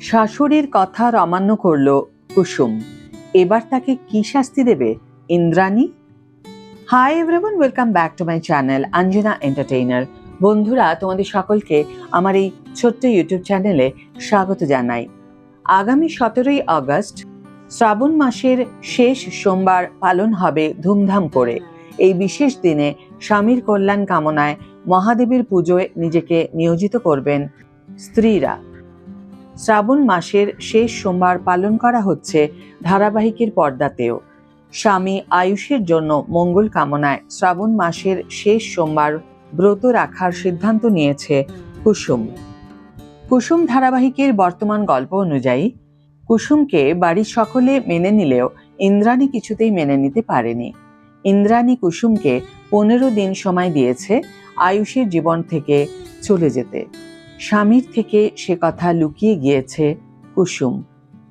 শাশুড়ির কথার অমান্য করল কুসুম। এবার তাকে কি শাস্তি দেবে Indrani? Hi everyone, welcome back to my channel Anjana entertainer. বন্ধুরা, তোমাদের সকলকে আমার এই ছোট্ট ইউটিউব চ্যানেলে স্বাগত জানাই। আগামী 17ই আগস্ট শ্রাবণ মাসের শেষ সোমবার পালন হবে ধুমধাম করে। এই বিশেষ দিনে স্বামীর কল্যাণ কামনায় মহাদেবের পুজোয় নিজেকে নিয়োজিত করবেন স্ত্রীরা। শ্রাবণ মাসের শেষ সোমবার পালন করা হচ্ছে ধারাবাহিকের পর্দাতেও। স্বামী আয়ুষের জন্য মঙ্গল কামনায় শ্রাবণ মাসের শেষ সোমবার ব্রত রাখার সিদ্ধান্ত নিয়েছে কুসুম। কুসুম ধারাবাহিকের বর্তমান গল্প অনুযায়ী কুসুমকে বাড়ির সকলে মেনে নিলেও ইন্দ্রাণী কিছুতেই মেনে নিতে পারেনি। ইন্দ্রাণী কুসুমকে 15 দিন সময় দিয়েছে আয়ুষের জীবন থেকে চলে যেতে। স্বামীর থেকে সে কথা লুকিয়ে গিয়েছে কুসুম,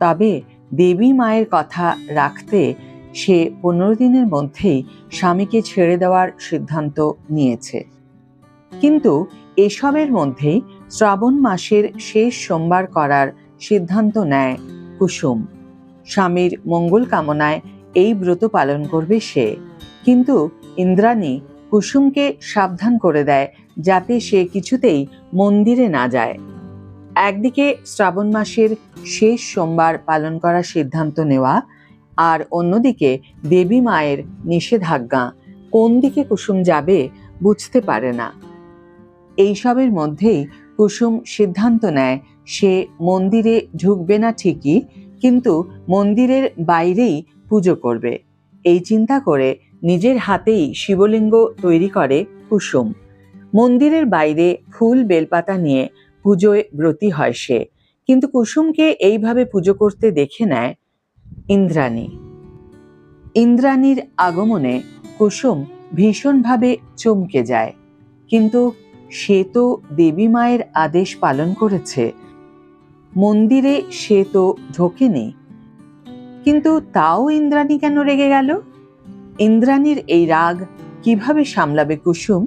তবে দেবী মায়ের কথা রাখতে সে 15 দিনের মধ্যেই স্বামীকে ছেড়ে দেওয়ার সিদ্ধান্ত নিয়েছে। কিন্তু এসবের মধ্যেই শ্রাবণ মাসের শেষ সোমবার করার সিদ্ধান্ত নেয় কুসুম। স্বামীর মঙ্গল কামনায় এই ব্রত পালন করবে সে। কিন্তু ইন্দ্রাণী কুসুমকে সাবধান করে দেয় যাতে সে কিছুতেই মন্দিরে না যায়। একদিকে শ্রাবণ মাসের শেষ সোমবার পালন করার সিদ্ধান্ত নেওয়া, আর অন্যদিকে দেবী মায়ের নিষেধাজ্ঞা। কোন দিকে কুসুম যাবে বুঝতে পারে না। এইসবের মধ্যেই কুসুম সিদ্ধান্ত নেয় সে মন্দিরে ঢুকবে না ঠিকই, কিন্তু মন্দিরের বাইরেই পুজো করবে। এই চিন্তা করে নিজের হাতেই শিবলিঙ্গ তৈরি করে কুসুম। মন্দিরের বাইরে ফুল বেলপাতা নিয়ে পুজোয় ব্রতী হয় সে। কিন্তু কুসুমকে এইভাবে পুজো করতে দেখে নেয় ইন্দ্রাণী। ইন্দ্রাণীর আগমনে কুসুম ভীষণভাবে চমকে যায়। কিন্তু সে তো দেবী মায়ের আদেশ পালন করেছে, মন্দিরে সে তো ঢোকেনি। কিন্তু তাও ইন্দ্রাণী কেন রেগে গেল? ইন্দ্রাণীর এই রাগ কিভাবে সামলাবে কুসুম?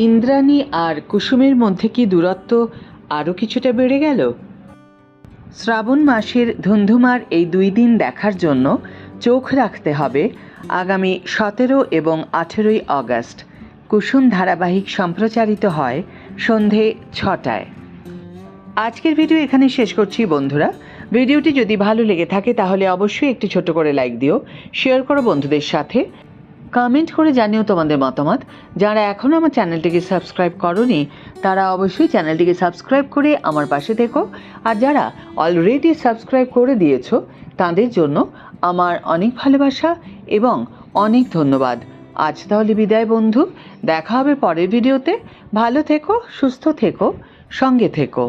ইন্দ্রাণী আর কুসুমের মধ্যে কি দূরত্ব আরো কিছুটা বেড়ে গেল? শ্রাবণ মাসের ধুন্ধুমার এই 2 দিন দেখার জন্য চোখ রাখতে হবে আগামী 17 এবং 18ই আগস্ট। কুসুম ধারাবাহিক সম্প্রচারিত হয় সন্ধে 6টায়। আজকের ভিডিও এখানে শেষ করছি বন্ধুরা। ভিডিওটি যদি ভালো লেগে থাকে তাহলে অবশ্যই একটি ছোট করে লাইক দিও, শেয়ার করো বন্ধুদের সাথে, কমেন্ট করে জানিও তোমাদের মতামত। যারা এখনও আমার চ্যানেলটিকে সাবস্ক্রাইব করোনি তারা অবশ্যই চ্যানেলটিকে সাবস্ক্রাইব করে আমার পাশে থেকো, আর যারা অলরেডি সাবস্ক্রাইব করে দিয়েছো তাদের জন্য আমার অনেক ভালোবাসা এবং অনেক ধন্যবাদ। আজ তাহলে বিদায় বন্ধু, দেখা হবে পরের ভিডিওতে। ভালো থেকো, সুস্থ থেকো, সঙ্গে থেকো।